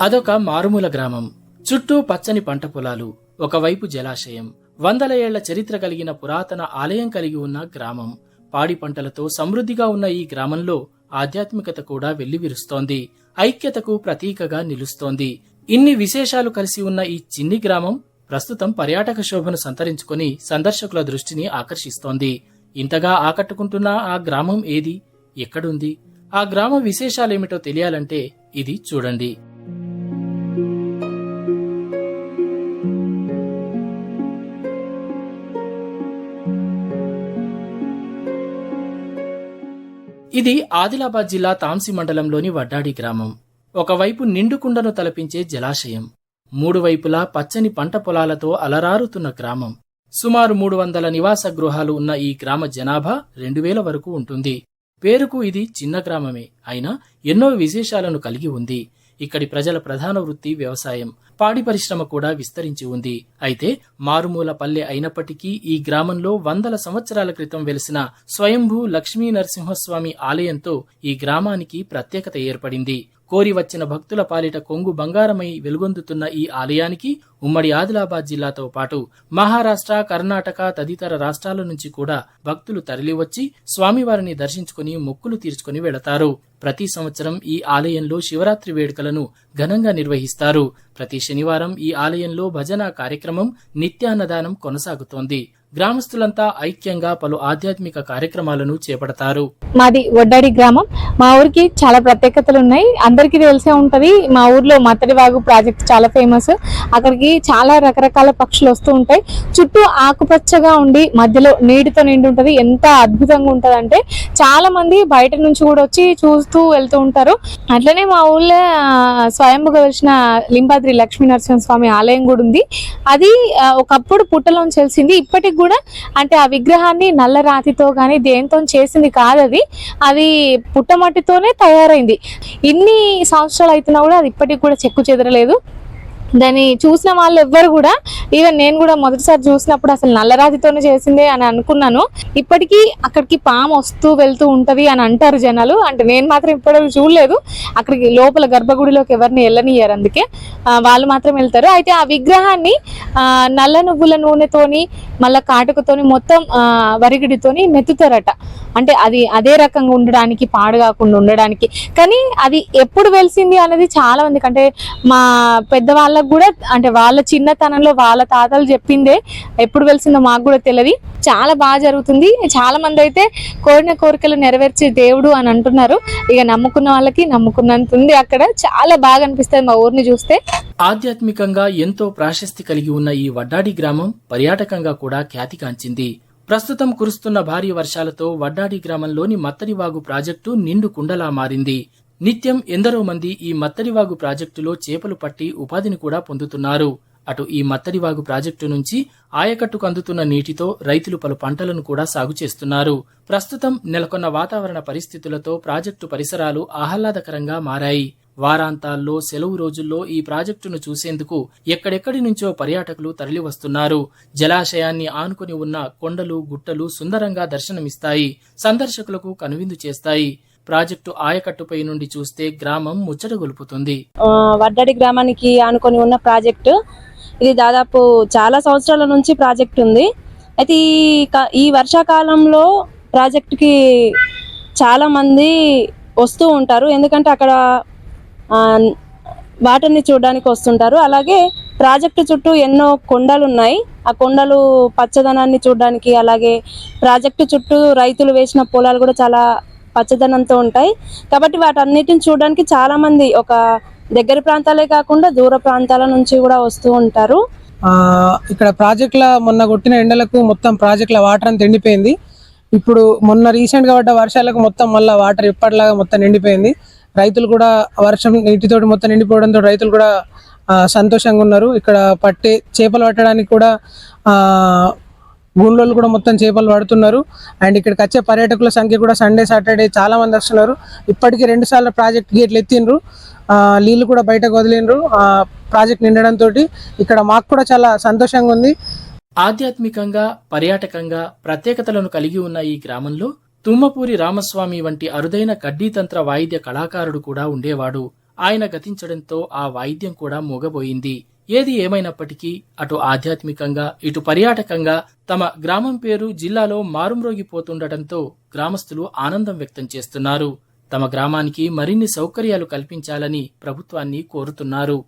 అదొక మారుమూల గ్రామం. చుట్టూ పచ్చని పంట పొలాలు, ఒకవైపు జలాశయం, వందల ఏళ్ల చరిత్ర కలిగిన పురాతన ఆలయం కలిగి ఉన్న గ్రామం. పాడి పంటలతో సమృద్ధిగా ఉన్న ఈ గ్రామంలో ఆధ్యాత్మికత కూడా వెల్లివిరుస్తోంది. ఐక్యతకు ప్రతీకగా నిలుస్తోంది. ఇన్ని విశేషాలు కలిసి ఉన్న ఈ చిన్ని గ్రామం ప్రస్తుతం పర్యాటక శోభను సంతరించుకుని సందర్శకుల దృష్టిని ఆకర్షిస్తోంది. ఇంతగా ఆకట్టుకుంటున్న ఆ గ్రామం ఏది, ఎక్కడుంది, ఆ గ్రామ విశేషాలేమిటో తెలియాలంటే ఇది చూడండి. ఇది ఆదిలాబాద్ జిల్లా తాంసి మండలంలోని వడ్డాడి గ్రామం. ఒకవైపు నిండుకుండను తలపించే జలాశయం, మూడు వైపులా పచ్చని పంట పొలాలతో అలరారుతున్న గ్రామం. సుమారు 300 నివాస గృహాలు ఉన్న ఈ గ్రామ జనాభా 2000 వరకు ఉంటుంది. పేరుకు ఇది చిన్న గ్రామమే అయినా ఎన్నో విశేషాలను కలిగి ఉంది. ఇక్కడి ప్రజల ప్రధాన వృత్తి వ్యవసాయం, పాడి పరిశ్రమ కూడా విస్తరించి ఉంది. అయితే మారుమూల పల్లె అయినప్పటికీ ఈ గ్రామంలో 100 సంవత్సరాల క్రితం వెలిసిన స్వయంభూ లక్ష్మీ నరసింహస్వామి ఆలయంతో ఈ గ్రామానికి ప్రత్యేకత ఏర్పడింది. కోరి వచ్చిన భక్తుల పాలిట కొంగు బంగారమై వెలుగొందుతున్న ఈ ఆలయానికి ఉమ్మడి ఆదిలాబాద్ జిల్లాతో పాటు మహారాష్ట్ర, కర్ణాటక తదితర రాష్ట్రాల నుంచి కూడా భక్తులు తరలివచ్చి స్వామివారిని దర్శించుకుని మొక్కులు తీర్చుకుని వెళతారు. ప్రతి సంవత్సరం ఈ ఆలయంలో శివరాత్రి వేడుకలను ఘనంగా నిర్వహిస్తారు. ప్రతి శనివారం ఈ ఆలయంలో భజన కార్యక్రమం, నిత్యాన్నదానం కొనసాగుతోంది. గ్రామస్తులంతా ఐక్యంగా పలు ఆధ్యాత్మిక కార్యక్రమాలను చేపడతారు. మాది వడ్డాడి గ్రామం. మా ఊరికి చాలా ప్రత్యేకతలు ఉన్నాయి. అందరికీ తెలిసే ఉంటది, మా ఊర్లో మత్తడివాగు ప్రాజెక్ట్ చాలా ఫేమస్. అక్కడికి చాలా రకరకాల పక్షులు వస్తూ ఉంటాయి. చుట్టూ ఆకుపచ్చగా ఉండి మధ్యలో నీటితో నిండి ఉంటది. ఎంత అద్భుతంగా ఉంటది అంటే చాలా మంది బయట నుంచి కూడా వచ్చి చూస్తూ వెళ్తూ ఉంటారు. అట్లనే మా ఊర్లో స్వయంభుగా వచ్చిన లింబాద్రి లక్ష్మీ నరసింహస్వామి ఆలయం కూడా ఉంది. అది ఒకప్పుడు పుట్టలోంచి తెలిసింది. ఇప్పటికి కూడా అంటే ఆ విగ్రహాన్ని నల్ల రాతితో కానీ దేంతో చేసింది కాదు, అది పుట్టమట్టితోనే తయారైంది. ఇన్ని సంవత్సరాలు అవుతున్నా కూడా అది ఇప్పటికి కూడా చెక్కు చెదరలేదు. దాన్ని చూసిన వాళ్ళు ఎవ్వరు కూడా, ఈవెన్ నేను కూడా మొదటిసారి చూసినప్పుడు అసలు నల్లరాతితోనే చేసిందే అని అనుకున్నాను. ఇప్పటికీ అక్కడికి పాము వస్తూ వెళ్తూ ఉంటది అని అంటారు జనాలు. అంటే నేను మాత్రం ఇప్పటివరకు చూడలేదు. అక్కడికి లోపల గర్భగుడిలోకి ఎవరిని వెళ్ళనియ్యారు, అందుకే వాళ్ళు మాత్రం వెళ్తారు. అయితే ఆ విగ్రహాన్ని నల్ల నువ్వుల నూనెతోని మళ్ళా కాటుకతోని మొత్తం వరిగిడితోని మెత్తుతారట. అంటే అది అదే రకంగా ఉండడానికి, పాడు కాకుండా ఉండడానికి. కానీ అది ఎప్పుడు వెలిసింది అనేది చాలా మందికి, అంటే మా పెద్దవాళ్ళకు కూడా, అంటే వాళ్ళ చిన్నతనంలో వాళ్ళ తాతలు చెప్పిందే, ఎప్పుడు వెలిసిందో మాకు కూడా తెలియదు. చాలా బాగా జరుగుతుంది. చాలా మంది అయితే కోరిన కోరికలు నెరవేర్చే దేవుడు అని అంటున్నారు. ఇక నమ్ముకున్న వాళ్ళకి నమ్ముకున్నంత ఉంది. అక్కడ చాలా బాగా అనిపిస్తుంది మా ఊరిని చూస్తే. ఆధ్యాత్మికంగా ఎంతో ప్రాశస్తి కలిగి ఉన్న ఈ వడ్డాడి గ్రామం పర్యాటకంగా కూడా ఖ్యాతిగాంచింది. ప్రస్తుతం కురుస్తున్న భారీ వర్షాలతో వడ్డాడి గ్రామంలోని మత్తడివాగు ప్రాజెక్టు నిండు కుండలా మారింది. నిత్యం ఎందరో మంది ఈ మత్తడివాగు ప్రాజెక్టులో చేపలు పట్టి ఉపాధిని కూడా పొందుతున్నారు. అటు ఈ మత్తడివాగు ప్రాజెక్టు నుంచి ఆయకట్టుకు అందుతున్న నీటితో రైతులు పలు పంటలను కూడా సాగు చేస్తున్నారు. ప్రస్తుతం నెలకొన్న వాతావరణ పరిస్థితులతో ప్రాజెక్టు పరిసరాలు ఆహ్లాదకరంగా మారాయి. వారాంతాల్లో, సెలవు రోజుల్లో ఈ ప్రాజెక్టును చూసేందుకు ఎక్కడెక్కడి నుంచో పర్యాటకులు తరలివస్తున్నారు. జలాశయాన్ని ఆనుకుని ఉన్న కొండలు, గుట్టలు సుందరంగా దర్శనమిస్తాయి, సందర్శకులకు కనువిందు చేస్తాయి. ప్రాజెక్టు ఆయకట్టుపై నుండి చూస్తే గ్రామం ముచ్చటగొలుపుతుంది. వడ్డాడి గ్రామానికి ఆనుకొని ఉన్న ప్రాజెక్టు ఇది దాదాపు చాలా సంవత్సరాల నుంచి ప్రాజెక్ట్ ఉంది. అయితే ఈ వర్షాకాలంలో ప్రాజెక్టుకి చాలా మంది వస్తూ ఉంటారు. ఎందుకంటే అక్కడ వాటర్ని చూడడానికి వస్తుంటారు. అలాగే ప్రాజెక్టు చుట్టూ ఎన్నో కొండలు ఉన్నాయి. ఆ కొండలు పచ్చదనాన్ని చూడడానికి, అలాగే ప్రాజెక్టు చుట్టూ రైతులు వేసిన పొలాలు కూడా చాలా పచ్చదనంతో ఉంటాయి. కాబట్టి వాటన్నిటిని చూడడానికి చాలా మంది ఒక దగ్గర ప్రాంతాలే కాకుండా దూర ప్రాంతాల నుంచి కూడా వస్తూ ఉంటారు. ఇక్కడ ప్రాజెక్టుల మొన్న కొట్టిన ఎండలకు మొత్తం ప్రాజెక్టుల వాటర్ అంతా ఎండిపోయింది. ఇప్పుడు మొన్న రీసెంట్ గా పడ్డ వర్షాలకు మొత్తం మళ్ళీ వాటర్ ఎప్పటిలాగా మొత్తం నిండిపోయింది. రైతులు కూడా వర్షం నీటితోటి మొత్తం నిండిపోవడంతో రైతులు కూడా సంతోషంగా ఉన్నారు. ఇక్కడ చేపలు పట్టడానికి కూడా గూండ్లోళ్ళు కూడా మొత్తం చేపలు పడుతున్నారు. అండ్ ఇక్కడికి వచ్చే పర్యాటకుల సంఖ్య కూడా సండే, సాటర్డే చాలా మంది వస్తున్నారు. ఇప్పటికీ 2 సార్లు ప్రాజెక్ట్ గేట్లు ఎత్తిండ్రు, నీళ్లు కూడా బయటకు వదిలిండ్రు. ప్రాజెక్ట్ నిండడంతో ఇక్కడ మాకు కూడా చాలా సంతోషంగా ఉంది. ఆధ్యాత్మికంగా, పర్యాటకంగా ప్రత్యేకతలను కలిగి ఉన్న ఈ గ్రామంలో తుమ్మపూరి రామస్వామి వంటి అరుదైన కడ్డీతంత్ర వాయిద్య కళాకారుడు కూడా ఉండేవాడు. ఆయన గతించడంతో ఆ వాయిద్యం కూడా మూగబోయింది. ఏది ఏమైనప్పటికీ అటు ఆధ్యాత్మికంగా ఇటు పర్యాటకంగా తమ గ్రామం పేరు జిల్లాలో మారుమ్రోగిపోతుండటంతో గ్రామస్తులు ఆనందం వ్యక్తం చేస్తున్నారు. తమ గ్రామానికి మరిన్ని సౌకర్యాలు కల్పించాలని ప్రభుత్వాన్ని కోరుతున్నారు.